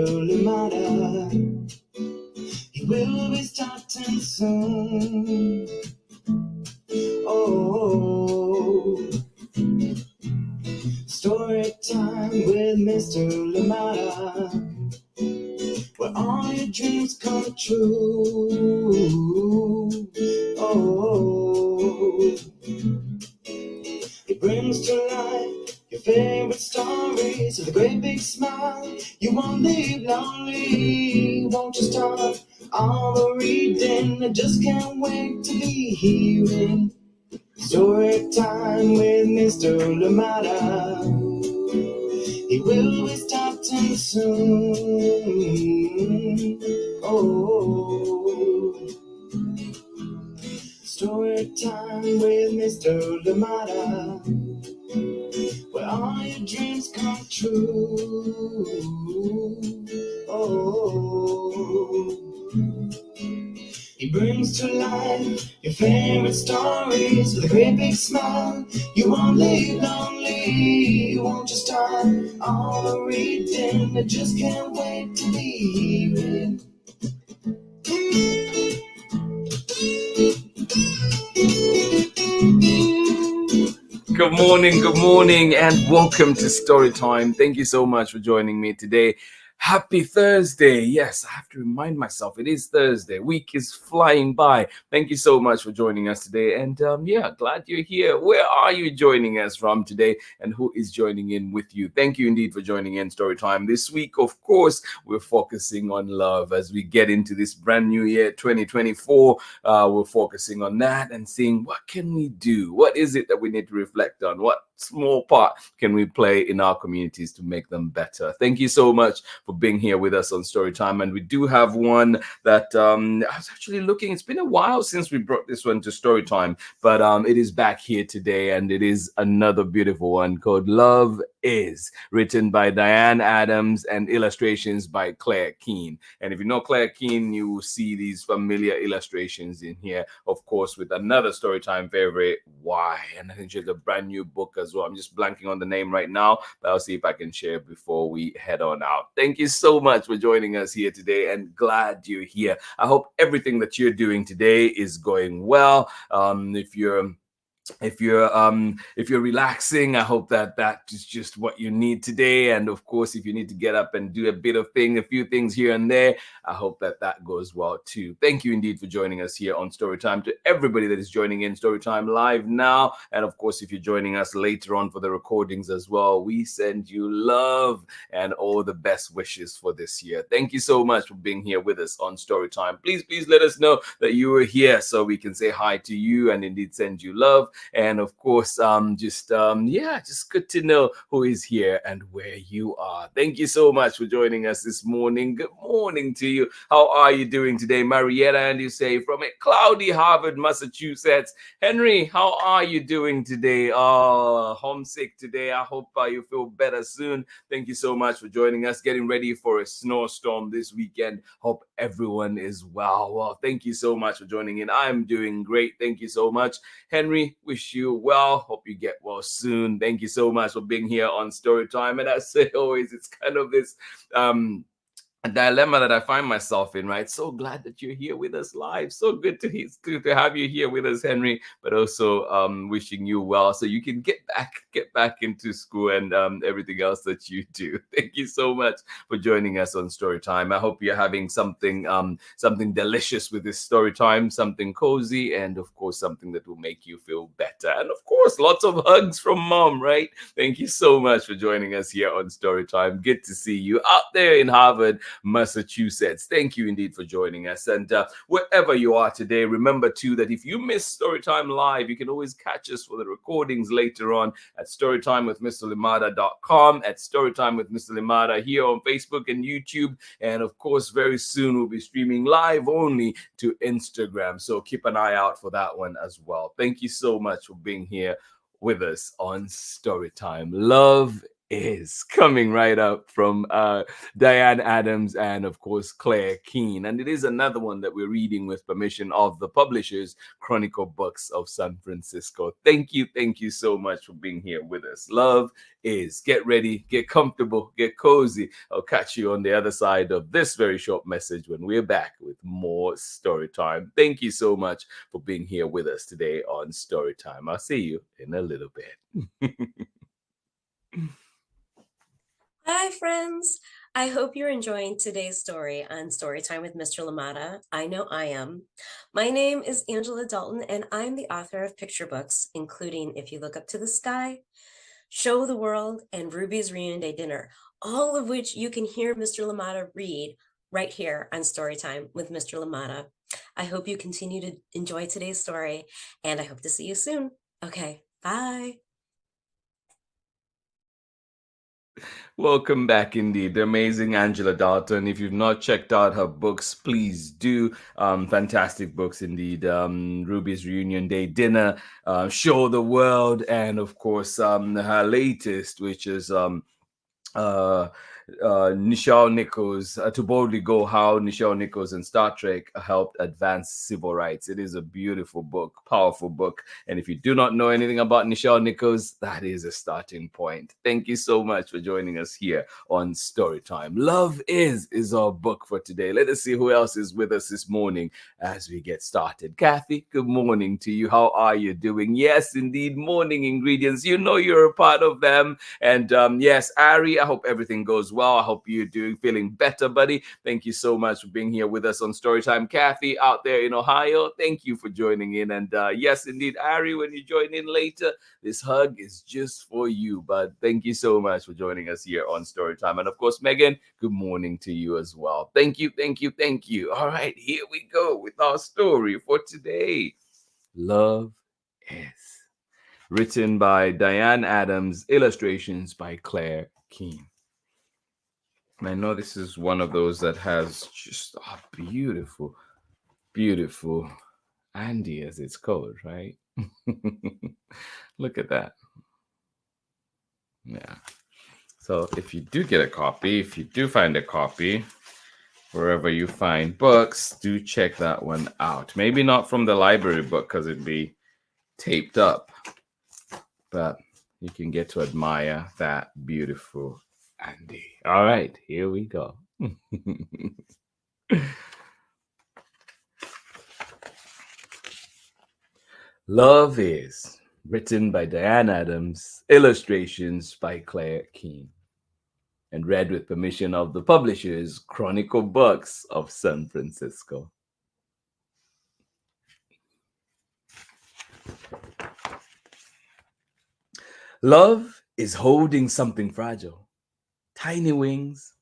Limata. He will be starting soon. Oh, story time with Mr. Limata, where all your dreams come true. Oh, he brings to life your favorite stories with a great big smile. You won't leave lonely, won't you start all the reading? I just can't wait to be hearing story time with Mr. Limata. He will be starting soon. Oh, story time with Mr. Limata, where all your dreams come true. Oh, he brings to life your favorite stories with a great big smile. You won't leave lonely, won't you start all the reading? I just can't wait to be hearing. Good morning, and welcome to Storytime. Thank you so much for joining me today. Happy Thursday. Yes, I have to remind myself it is Thursday. Week is flying by. Thank you so much for joining us today. And glad you're here. Where are you joining us from today? And who is joining in with you? Thank you indeed for joining in Storytime. This week, of course, we're focusing on love as we get into this brand new year, 2024. We're focusing on that and seeing what can we do? What is it that we need to reflect on? What small part can we play in our communities to make them better? Thank you so much for being here with us on Storytime. And we do have one that I was actually looking. It's been a while since we brought this one to Storytime, but it is back here today, and it is another beautiful one called Love Is, written by Diane Adams and illustrations by KEANE. And if you know KEANE, you will see these familiar illustrations in here, of course, with another Storytime favorite, Why. And I think she has a brand new book as well. I'm just blanking on the name right now, but I'll see if I can share before we head on out. Thank you so much for joining us here today, and glad you're here. I hope everything that you're doing today is going well. If you're relaxing, I hope that is just what you need today. And of course, if you need to get up and do a few things here and there, I hope that goes well too. Thank you indeed for joining us here on Storytime. To everybody that is joining in Storytime live now, and of course, if you're joining us later on for the recordings as well, we send you love and all the best wishes for this year. Thank you so much for being here with us on Storytime. Please let us know that you were here so we can say hi to you and indeed send you love. And of course, just good to know who is here and where you are. Thank you so much for joining us this morning. Good morning to you. How are you doing today? Marietta, and you say from a cloudy Harvard, Massachusetts. Henry, how are you doing today? Oh, homesick today. I hope you feel better soon. Thank you so much for joining us. Getting ready for a snowstorm this weekend. Hope everyone is well. Well, thank you so much for joining in. I'm doing great. Thank you so much. Henry, wish you well. Hope you get well soon. Thank you so much for being here on Storytime. And as I say always, it's kind of this a dilemma that I find myself in, right? So glad that you're here with us live. So good to have you here with us, Henry, but also wishing you well so you can get back into school and everything else that you do. Thank you so much for joining us on Storytime. I hope you're having something delicious with this Storytime, something cozy, and of course, something that will make you feel better. And of course, lots of hugs from Mom, right? Thank you so much for joining us here on Storytime. Good to see you out there in Harvard, Massachusetts. Thank you indeed for joining us. And wherever you are today, remember too that if you miss Storytime live, you can always catch us for the recordings later on at storytimewithmrlimata.com, at Storytime with Mr. Limata here on Facebook and YouTube. And of course, very soon we'll be streaming live only to Instagram. So keep an eye out for that one as well. Thank you so much for being here with us on Storytime. Love is coming right up from Diane Adams and, of course, Claire Keane. And it is another one that we're reading with permission of the publishers, Chronicle Books of San Francisco. Thank you so much for being here with us. Love is. Get ready, get comfortable, get cozy. I'll catch you on the other side of this very short message when we're back with more story time. Thank you so much for being here with us today on Story Time. I'll see you in a little bit. Hi, friends. I hope you're enjoying today's story on Storytime with Mr. Limata. I know I am. My name is Angela Dalton, and I'm the author of picture books, including If You Look Up to the Sky, Show the World, and Ruby's Reunion Day Dinner, all of which you can hear Mr. Limata read right here on Storytime with Mr. Limata. I hope you continue to enjoy today's story, and I hope to see you soon. Okay, bye. Welcome back indeed. The amazing Angela Dalton. If you've not checked out her books, please do. Fantastic books indeed. Ruby's Reunion Day Dinner, Show the World, and of course her latest, which is uh, Nichelle Nichols, To Boldly Go, How Nichelle Nichols and Star Trek Helped Advance Civil Rights. It is a beautiful book, powerful book. And if you do not know anything about Nichelle Nichols, that is a starting point. Thank you so much for joining us here on Storytime. Love is our book for today. Let us see who else is with us this morning as we get started. Kathy, good morning to you. How are you doing? Yes, indeed, morning ingredients. You know you're a part of them. And yes, Ari, I hope everything goes well. I hope you're feeling better, buddy. Thank you so much for being here with us on Storytime. Kathy, out there in Ohio, thank you for joining in. And yes, indeed, Ari, when you join in later, this hug is just for you. But thank you so much for joining us here on Storytime. And of course, Megan, good morning to you as well. Thank you, thank you, thank you. All right, here we go with our story for today. Love is. Written by Diane Adams, illustrations by Claire Keane. And I know this is one of those that has just a beautiful, beautiful Andy as its code, right? Look at that. Yeah. So if you do get a copy, if you do find a copy, wherever you find books, do check that one out. Maybe not from the library book because it'd be taped up, but you can get to admire that beautiful Andy. All right, here we go. Love is, written by Diane Adams, illustrations by Claire Keane, and read with permission of the publishers, Chronicle Books of San Francisco. Love is holding something fragile, tiny wings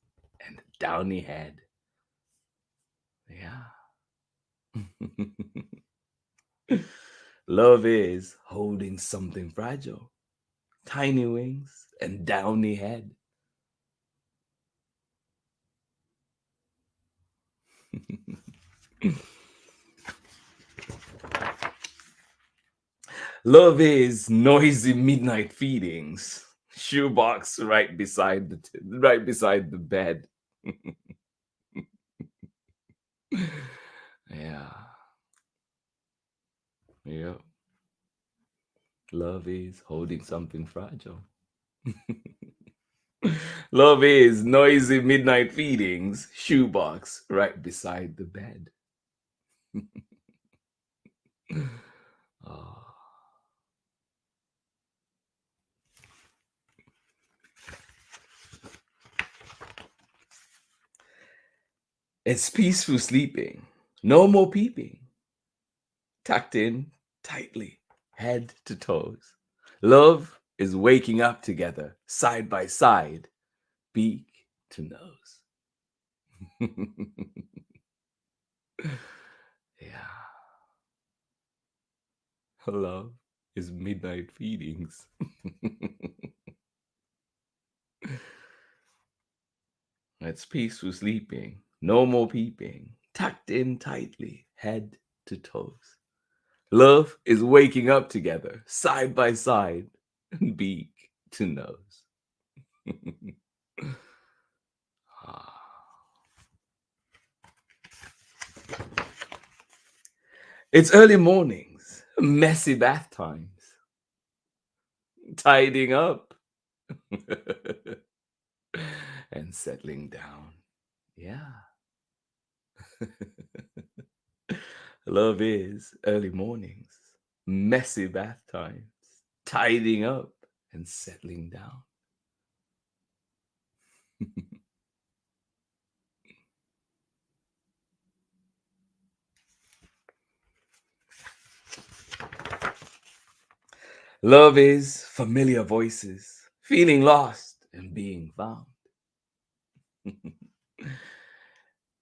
and downy head. Yeah. Love is holding something fragile, tiny wings and downy head. Love is noisy midnight feedings, shoebox right beside the bed. Yeah. Yeah. Love is holding something fragile. Love is noisy midnight feedings, shoebox right beside the bed. Oh. It's peaceful sleeping, no more peeping, tucked in tightly, head to toes. Love is waking up together, side by side, beak to nose. Yeah. Love is midnight feedings. It's peaceful sleeping, no more peeping, tucked in tightly, head to toes. Love is waking up together, side by side, beak to nose. It's early mornings, messy bath times, tidying up, and settling down. Yeah. Love is early mornings, messy bath times, tidying up, and settling down. Love is familiar voices, feeling lost and being found.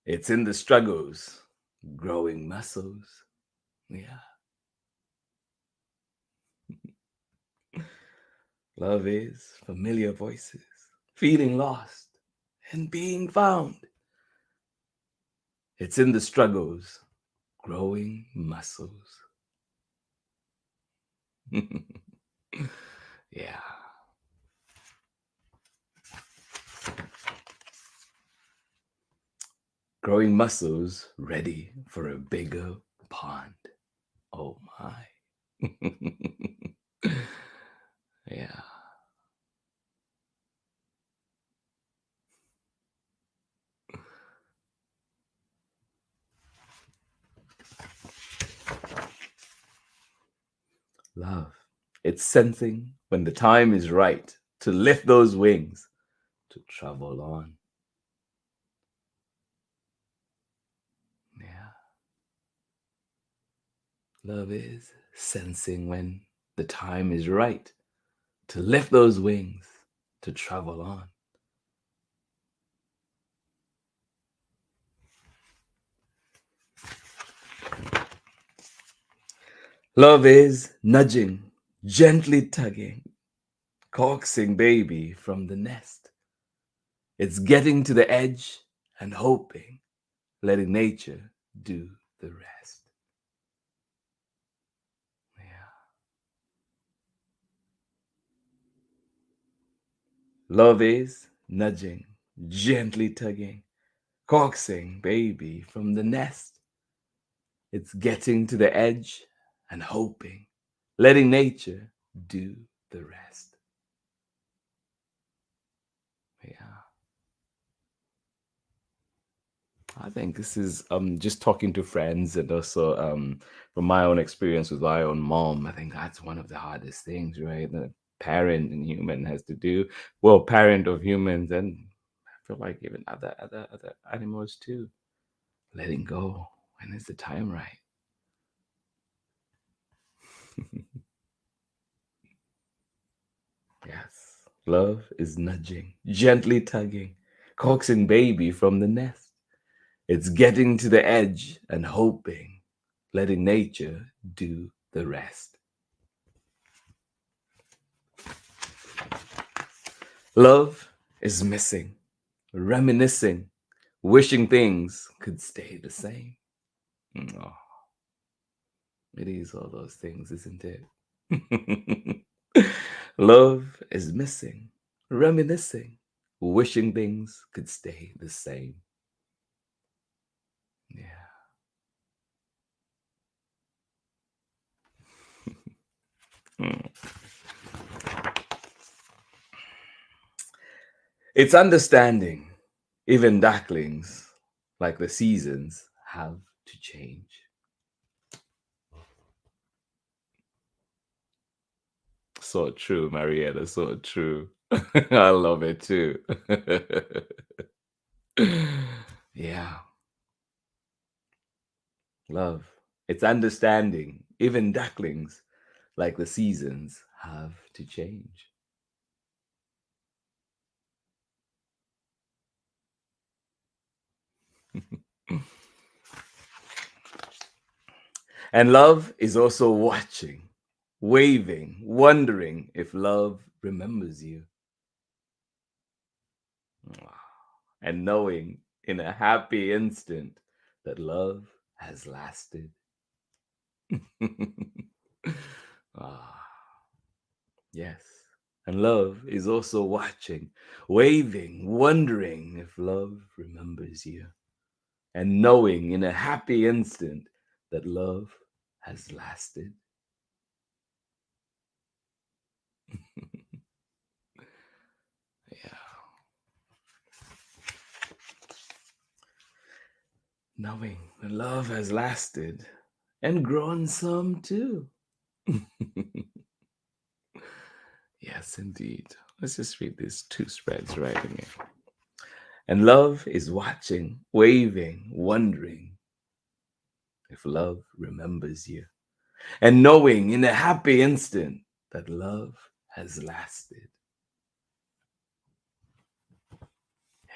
It's in the struggles, growing muscles. Yeah. Love is familiar voices, feeling lost and being found. It's in the struggles, growing muscles. Yeah. Growing muscles ready for a bigger pond. Oh my. Yeah. Love. It's sensing when the time is right to lift those wings to travel on. Yeah. Love is sensing when the time is right to lift those wings to travel on. Love is nudging, gently tugging, coaxing baby from the nest. It's getting to the edge and hoping, letting nature do the rest. Yeah. Love is nudging, gently tugging, coaxing baby from the nest. It's getting to the edge and hoping, letting nature do the rest. Yeah. I think this is just talking to friends and also from my own experience with my own mom. I think that's one of the hardest things, right? The parent and human has to do. Well, parent of humans, and I feel like even other animals too. Letting go when is the time right? Yes. Love is nudging, gently tugging, coaxing baby from the nest. It's getting to the edge and hoping, letting nature do the rest. Love is missing, reminiscing, wishing things could stay the same. Oh, it is all those things, isn't it? Love is missing, reminiscing, wishing things could stay the same. Yeah. Mm. It's understanding, even ducklings, like the seasons, have to change. So true, Marietta, so true. I love it too. Yeah, love. It's understanding, even ducklings, like the seasons, have to change. And love is also watching, waving, wondering if love remembers you. And knowing in a happy instant that love has lasted. Ah, yes. And love is also watching, waving, wondering if love remembers you, and knowing in a happy instant that love has lasted. Yeah. Knowing that love has lasted and grown some too. Yes, indeed. Let's just read these two spreads right in here. And love is watching, waving, wondering if love remembers you, and knowing in a happy instant that love has lasted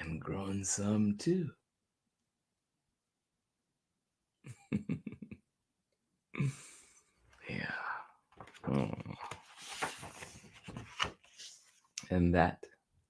and grown some too. Yeah. Oh. And that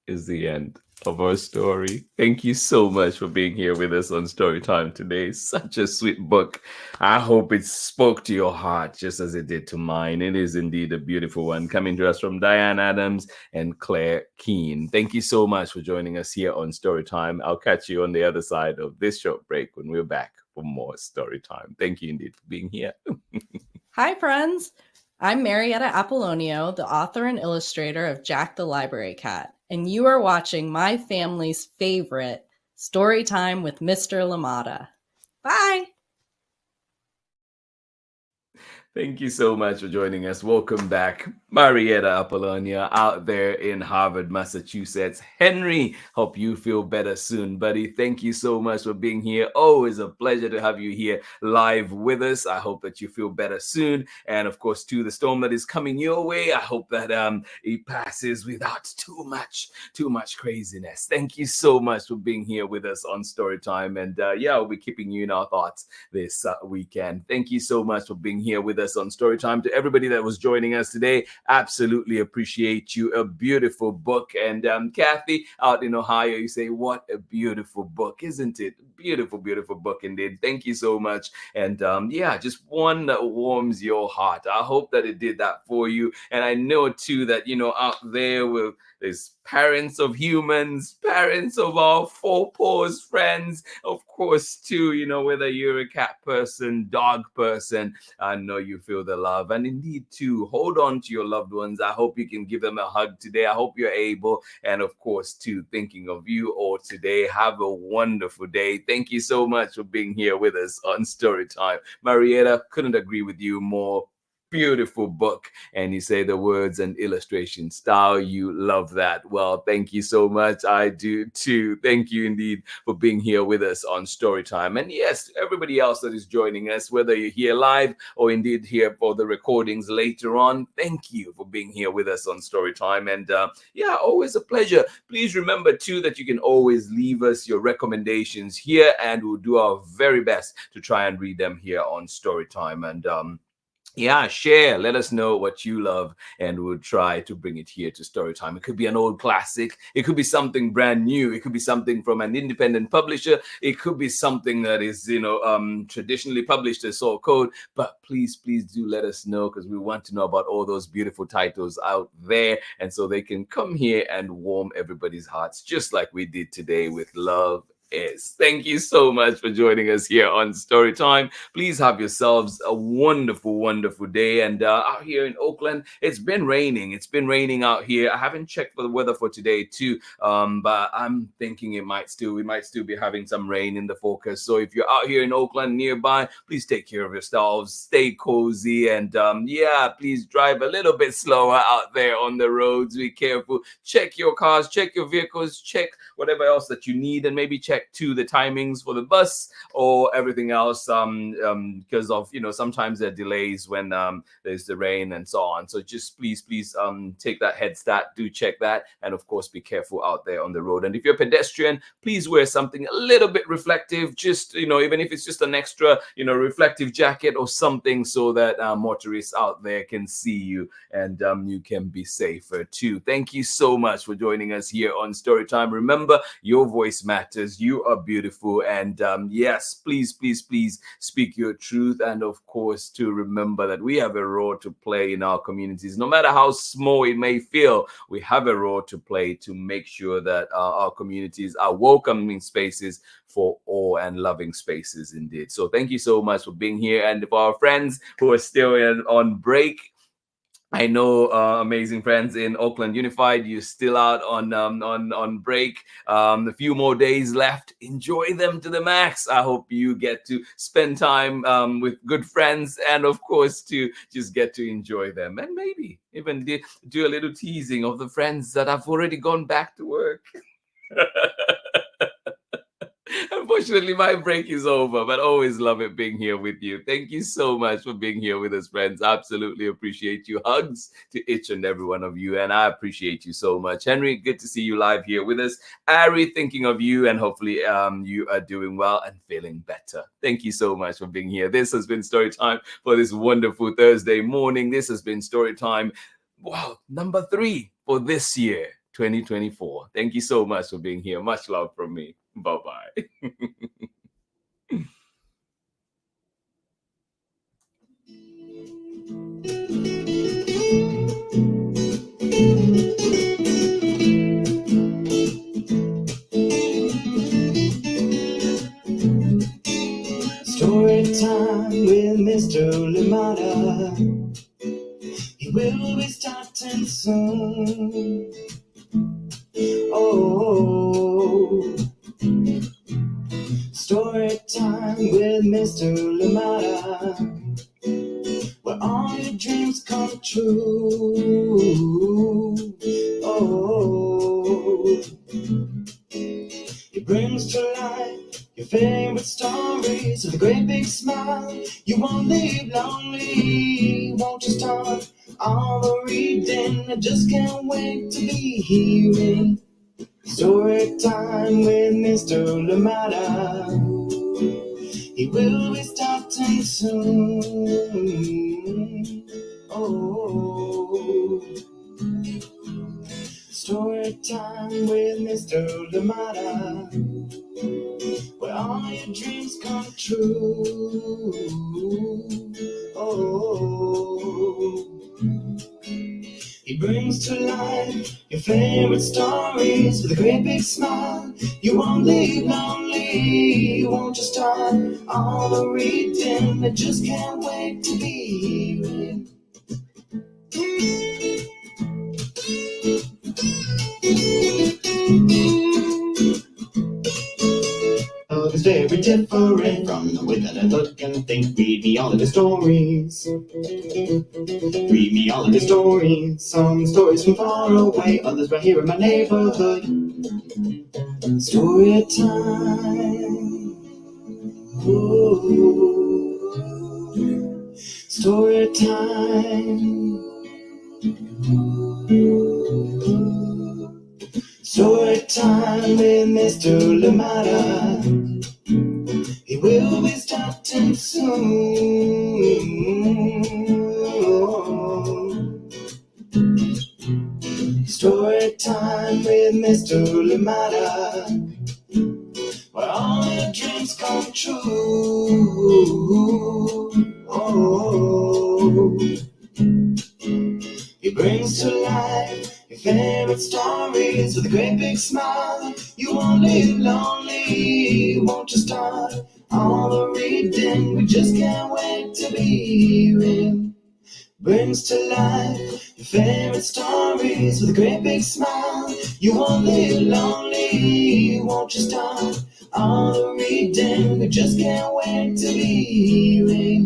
is the end of our story. Thank you so much for being here with us on Storytime today. Such a sweet book. I hope it spoke to your heart just as it did to mine. It is indeed a beautiful one, coming to us from Diane Adams and Claire Keane. Thank you so much for joining us here on Storytime. I'll catch you on the other side of this short break when we're back for more Storytime. Thank you indeed for being here. Hi, friends. I'm Marietta Apollonio, the author and illustrator of Jack the Library Cat, and you are watching my family's favorite Storytime with Mr. Limata. Bye! Thank you so much for joining us. Welcome back, Marietta Apollonia, out there in Harvard, Massachusetts. Henry, hope you feel better soon, buddy. Thank you so much for being here. Always a pleasure to have you here live with us. I hope that you feel better soon. And of course, to the storm that is coming your way, I hope that it passes without too much craziness. Thank you so much for being here with us on Storytime. And yeah, we'll be keeping you in our thoughts this weekend. Thank you so much for being here with us on Storytime. To everybody that was joining us today, absolutely appreciate you. A beautiful book. And Kathy out in Ohio, you say, what a beautiful book, isn't it? Beautiful, beautiful book indeed. Thank you so much. And yeah, just one that warms your heart. I hope that it did that for you. And I know too that, out there with there's parents of humans, parents of our four paws friends, of course, too, whether you're a cat person, dog person, I know you feel the love. And indeed, too, hold on to your loved ones. I hope you can give them a hug today. I hope you're able. And of course, too, thinking of you all today. Have a wonderful day. Thank you so much for being here with us on Storytime. Marietta, couldn't agree with you more. Beautiful book, and you say the words and illustration style, you love that. Well, thank you so much. I do too. Thank you indeed for being here with us on Storytime. And yes, everybody else that is joining us, whether you're here live or indeed here for the recordings later on, thank you for being here with us on Storytime. And yeah, always a pleasure. Please remember too that you can always leave us your recommendations here, and we'll do our very best to try and read them here on Storytime. And yeah, share. Let us know what you love, and we'll try to bring it here to Storytime. It could be an old classic. It could be something brand new. It could be something from an independent publisher. It could be something that is, traditionally published as Soul Code. But please, please do let us know, because we want to know about all those beautiful titles out there, and so they can come here and warm everybody's hearts, just like we did today with Love Is. Thank you so much for joining us here on Storytime. Please have yourselves a wonderful, wonderful day. And out here in Oakland, it's been raining. It's been raining out here. I haven't checked for the weather for today too, but I'm thinking we might still be having some rain in the forecast. So if you're out here in Oakland nearby, please take care of yourselves. Stay cozy, and yeah, please drive a little bit slower out there on the roads. Be careful. Check your cars, check your vehicles, check whatever else that you need, and maybe check to the timings for the bus or everything else, because of sometimes there are delays when there's the rain and so on. So just please take that head start, do check that, and of course be careful out there on the road. And if you're a pedestrian, please wear something a little bit reflective, just even if it's just an extra reflective jacket or something, so that motorists out there can see you, and you can be safer too. Thank you so much for joining us here on Storytime. Remember, your voice matters. You You are beautiful. And yes, please, please, please speak your truth. And of course, to remember that we have a role to play in our communities. No matter how small it may feel, we have a role to play to make sure that our communities are welcoming spaces for all and loving spaces indeed. So thank you so much for being here. And for our friends who are still on break, I know amazing friends in Auckland Unified, you're still out on break. A few more days left. Enjoy them to the max. I hope you get to spend time with good friends, and of course to just get to enjoy them, and maybe even do a little teasing of the friends that have already gone back to work. Unfortunately, my break is over, but always love it being here with you. Thank you so much for being here with us, friends. Absolutely appreciate you. Hugs to each and every one of you, and I appreciate you so much. Henry, good to see you live here with us. Ari, thinking of you, and hopefully you are doing well and feeling better. Thank you so much for being here. This has been Story Time for this wonderful Thursday morning. This has been Story Time, wow, number 3 for this year, 2024. Thank you so much for being here. Much love from me. Bye-bye. Story time with Mr. Limata. He will be starting soon. Oh, story time with Mr. Limata, where all your dreams come true. Oh, he brings to life your favorite stories with a great big smile. You won't leave lonely. Won't you start all the reading? I just can't wait to be hearing story time with Mr. Limata. He will be starting soon. Oh, story time with Mr. Limata, where all your dreams come true. Oh, he brings to life your favorite stories with a great big smile. You won't leave lonely. Won't you start all the reading? I just can't wait to be hearing. Oh, it's very different from the way that I look and think. Read me all of the stories. Read me all of the stories. Some stories from far away, others right here in my neighborhood. Story time. Ooh. Story time. Story time with Mr. Limata. He will be starting soon. Story time with Mr. Limata, where all your dreams come true. Oh, he brings to life your favorite stories with a great big smile. You won't leave lonely. Won't you start all the reading? We just can't wait to be hearing. Brings to life your favorite stories with a great big smile. You won't leave lonely. Won't you start all the reading? We just can't wait to be hearing.